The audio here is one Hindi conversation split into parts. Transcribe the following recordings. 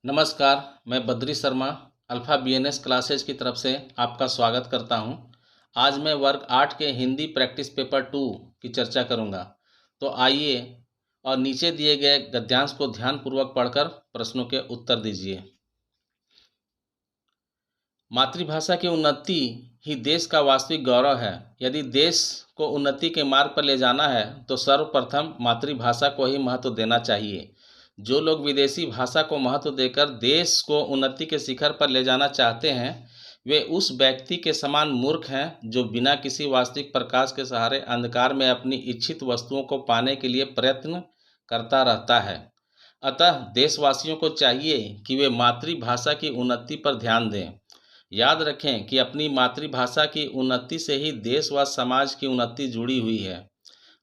नमस्कार, मैं Badri Sharma alpha BNS classes की तरफ से आपका स्वागत करता हूं। आज मैं वर्ग 8 के हिंदी प्रैक्टिस पेपर 2 की चर्चा करूंगा। तो आइए और नीचे दिए गए गद्यांश को ध्यानपूर्वक पढ़कर प्रश्नों के उत्तर दीजिए। मातृभाषा की उन्नति ही देश का वास्तविक गौरव है। यदि देश को उन्नति के मार्ग पर ले जाना है तो सर्वप्रथम मातृभाषा को ही महत्व देना चाहिए। जो लोग विदेशी भाषा को महत्व देकर देश को उन्नति के शिखर पर ले जाना चाहते हैं, वे उस व्यक्ति के समान मूर्ख हैं जो बिना किसी वास्तविक प्रकाश के सहारे अंधकार में अपनी इच्छित वस्तुओं को पाने के लिए प्रयत्न करता रहता है। अतः देशवासियों को चाहिए कि वे मातृभाषा की उन्नति पर ध्यान दें। याद रखें कि अपनी मातृभाषा की उन्नति से ही देश व समाज की उन्नति जुड़ी हुई है।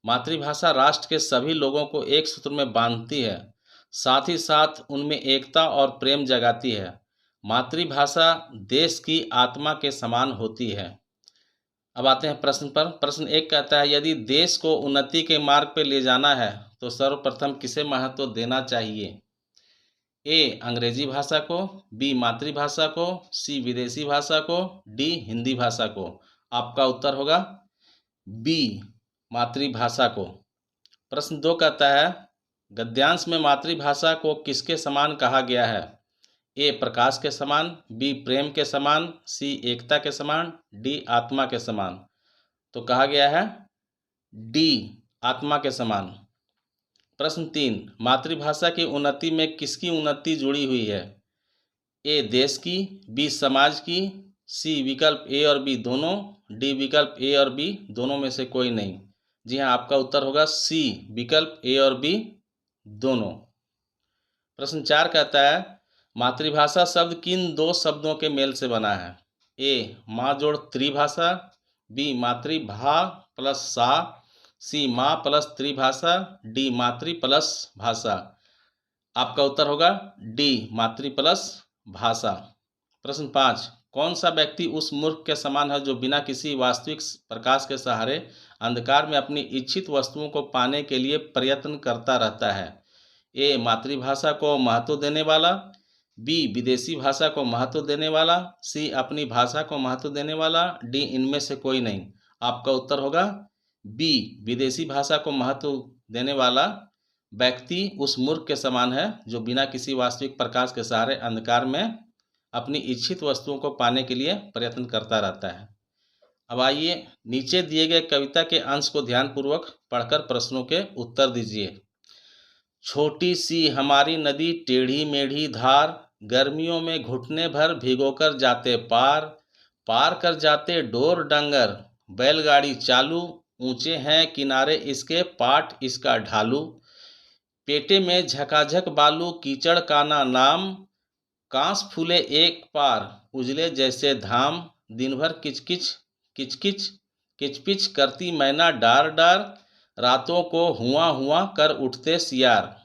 मातृभाषा राष्ट्र के सभी लोगों को एक सूत्र में बांधती है, साथ ही साथ उनमें एकता और प्रेम जगाती है। मातृभाषा देश की आत्मा के समान होती है। अब आते हैं प्रश्न पर। प्रश्न 1 कहता है, यदि देश को उन्नति के मार्ग पर ले जाना है तो सर्वप्रथम किसे महत्व देना चाहिए? ए अंग्रेजी भाषा को, बी मातृभाषा को, सी विदेशी भाषा को, डी हिंदी भाषा को। आपका उत्तर होगा बी मातृभाषा को। प्रश्न 2 कहता है, गद्यांश में मातृभाषा को किसके समान कहा गया है? ए प्रकाश के समान, बी प्रेम के समान, सी एकता के समान, डी आत्मा के समान। तो कहा गया है डी आत्मा के समान। प्रश्न 3, मातृभाषा की उन्नति में किसकी उन्नति जुड़ी हुई है? ए देश की, बी समाज की, सी विकल्प ए और बी दोनों, डी विकल्प ए और बी दोनों में से कोई नहीं। जी हाँ, आपका उत्तर होगा सी विकल्प ए और बी दोनों। प्रश्न 4 कहता है, मातृभाषा शब्द किन दो शब्दों के मेल से बना है? ए माँ जोड़ त्रिभाषा, बी मातृभा प्लस सा, सी माँ प्लस त्रिभाषा, डी मातृ प्लस भाषा। आपका उत्तर होगा डी मातृ प्लस भाषा। प्रश्न 5, कौन सा व्यक्ति उस मूर्ख के समान है जो बिना किसी वास्तविक प्रकाश के सहारे अंधकार में अपनी इच्छित वस्तुओं को पाने के लिए प्रयत्न करता रहता है? ए मातृभाषा को महत्व देने वाला, बी विदेशी भाषा को महत्व देने वाला, सी अपनी भाषा को महत्व देने वाला, डी इनमें से कोई नहीं। आपका उत्तर होगा बी विदेशी भाषा को महत्व देने वाला व्यक्ति उस मूर्ख के समान है जो बिना किसी वास्तविक प्रकाश के सहारे अंधकार में अपनी इच्छित वस्तुओं को पाने के लिए प्रयत्न करता रहता है। अब आइए नीचे दिए गए कविता के अंश को ध्यानपूर्वक पढ़कर प्रश्नों के उत्तर दीजिए। छोटी सी हमारी नदी टेढ़ी मेढ़ी धार, गर्मियों में घुटने भर भिगोकर जाते पार, पार कर जाते डोर डंगर, बैलगाड़ी चालू, ऊंचे हैं किनारे इसके पाट इसका ढालू, पेटे में झकाझक बालू कीचड़ का ना नाम, कांस फूले एक पार उजले जैसे धाम, दिन भर किचकिच किचकिच किचपिच करती मैना डार डार, रातों को हुआ हुआ कर उठते सियार।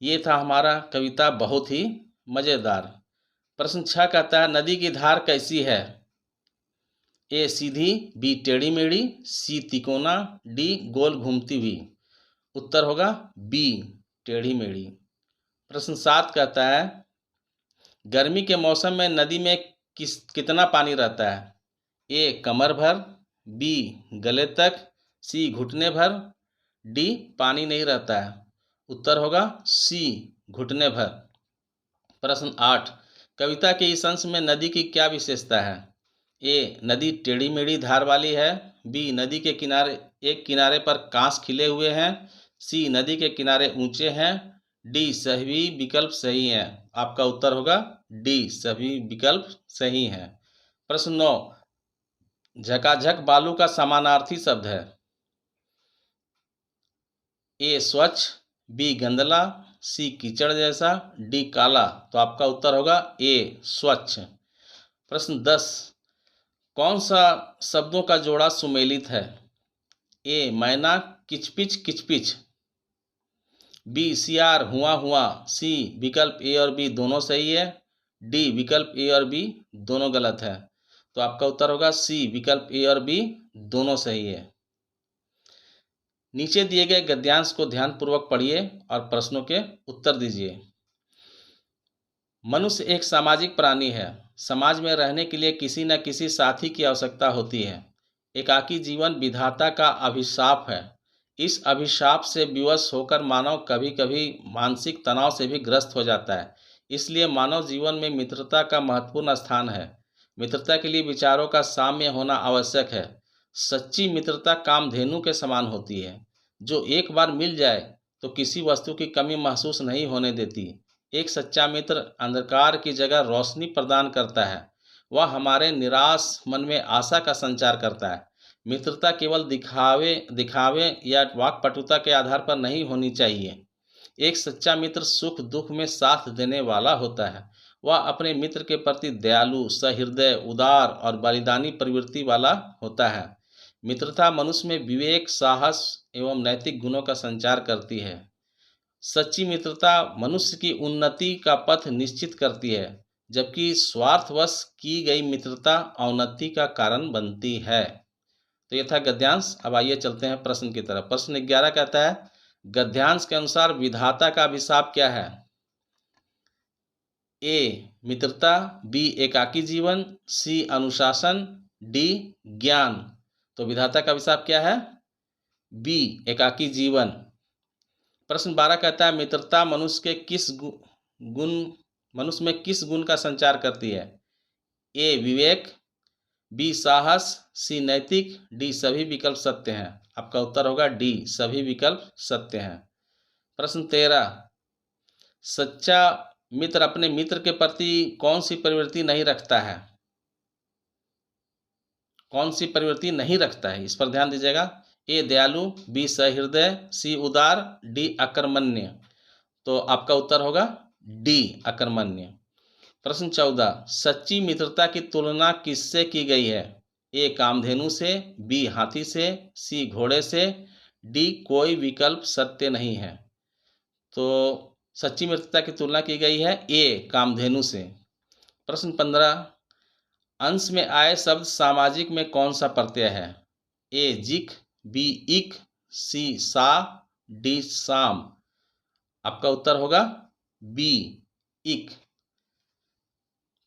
ये था हमारा कविता, बहुत ही मज़ेदार। प्रश्न 6 कहता है, नदी की धार कैसी है? ए सीधी, बी टेढ़ी मेढ़ी, सी तिकोना, डी गोल घूमती हुई। उत्तर होगा बी टेढ़ी मेढ़ी। प्रश्न 7 कहता है, गर्मी के मौसम में नदी में कितना पानी रहता है? ए कमर भर, बी गले तक, सी घुटने भर, डी पानी नहीं रहता है। उत्तर होगा सी घुटने भर। प्रश्न 8, कविता के इस अंश में नदी की क्या विशेषता है? ए नदी टेढ़ी मेढ़ी धार वाली है, बी नदी के किनारे एक किनारे पर कांस खिले हुए हैं, सी नदी के किनारे ऊंचे हैं, डी सभी विकल्प सही हैं। आपका उत्तर होगा डी सभी विकल्प सही हैं। प्रश्न 9, झकाझक बालू का समानार्थी शब्द है? ए स्वच्छ, बी गंदला, सी कीचड़ जैसा, डी काला। तो आपका उत्तर होगा ए स्वच्छ। प्रश्न 10, कौन सा शब्दों का जोड़ा सुमेलित है? ए मैना किचपिच किचपिच, बी सियार हुआ हुआ, सी विकल्प ए और बी दोनों सही है, डी विकल्प ए और बी दोनों गलत है। तो आपका उत्तर होगा सी विकल्प ए और बी दोनों सही है। नीचे दिए गए गद्यांश को ध्यानपूर्वक पढ़िए और प्रश्नों के उत्तर दीजिए। मनुष्य एक सामाजिक प्राणी है। समाज में रहने के लिए किसी न किसी साथी की आवश्यकता होती है। एकाकी जीवन विधाता का अभिशाप है। इस अभिशाप से विवश होकर मानव कभी कभी मानसिक तनाव से भी ग्रस्त हो जाता है। इसलिए मानव जीवन में मित्रता का महत्वपूर्ण स्थान है। मित्रता के लिए विचारों का साम्य होना आवश्यक है। सच्ची मित्रता कामधेनु के समान होती है, जो एक बार मिल जाए तो किसी वस्तु की कमी महसूस नहीं होने देती। एक सच्चा मित्र अंधकार की जगह रोशनी प्रदान करता है। वह हमारे निराश मन में आशा का संचार करता है। मित्रता केवल दिखावे या वाक्पटुता के आधार पर नहीं होनी चाहिए। एक सच्चा मित्र सुख दुख में साथ देने वाला होता है। वह अपने मित्र के प्रति दयालु, सहृदय, उदार और बलिदानी प्रवृत्ति वाला होता है। मित्रता मनुष्य में विवेक, साहस एवं नैतिक गुणों का संचार करती है। सच्ची मित्रता मनुष्य की उन्नति का पथ निश्चित करती है, जबकि स्वार्थवश की गई मित्रता अवनति का कारण बनती है। तो यह था गद्यांश। अब आइए चलते हैं प्रश्न की तरफ। प्रश्न 11 कहता है, गद्यांश के अनुसार विधाता का अभिशाप क्या है? ए मित्रता, बी एकाकी जीवन, सी अनुशासन, डी ज्ञान। तो विधाता का अभिशाप क्या है? बी एकाकी जीवन। प्रश्न 12 कहता है, मित्रता मनुष्य में किस गुण का संचार करती है? ए विवेक, बी साहस, सी नैतिक, डी सभी विकल्प सत्य हैं। आपका उत्तर होगा डी सभी विकल्प सत्य हैं। प्रश्न 13, सच्चा मित्र अपने मित्र के प्रति कौन सी प्रवृत्ति नहीं रखता है? कौन सी प्रवृत्ति नहीं रखता है, इस पर ध्यान दीजिएगा। ए दयालु, बी सहृदय, सी उदार, डी अकर्मण्य। तो आपका उत्तर होगा डी अकर्मण्य। प्रश्न 14, सच्ची मित्रता की तुलना किससे की गई है? ए कामधेनु से, बी हाथी से, सी घोड़े से, डी कोई विकल्प सत्य नहीं है। तो सच्ची मित्रता की तुलना की गई है ए कामधेनु से। प्रश्न 15, अंश में आए शब्द सामाजिक में कौन सा प्रत्यय है? ए जिक, बी इक, सी सा, डी साम। आपका उत्तर होगा बी इक।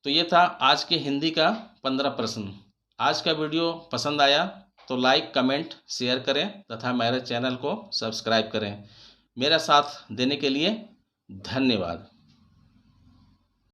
तो ये था आज के हिंदी का 15 प्रश्न। आज का वीडियो पसंद आया तो लाइक, कमेंट, शेयर करें तथा मेरे चैनल को सब्सक्राइब करें। मेरा साथ देने के लिए धन्यवाद।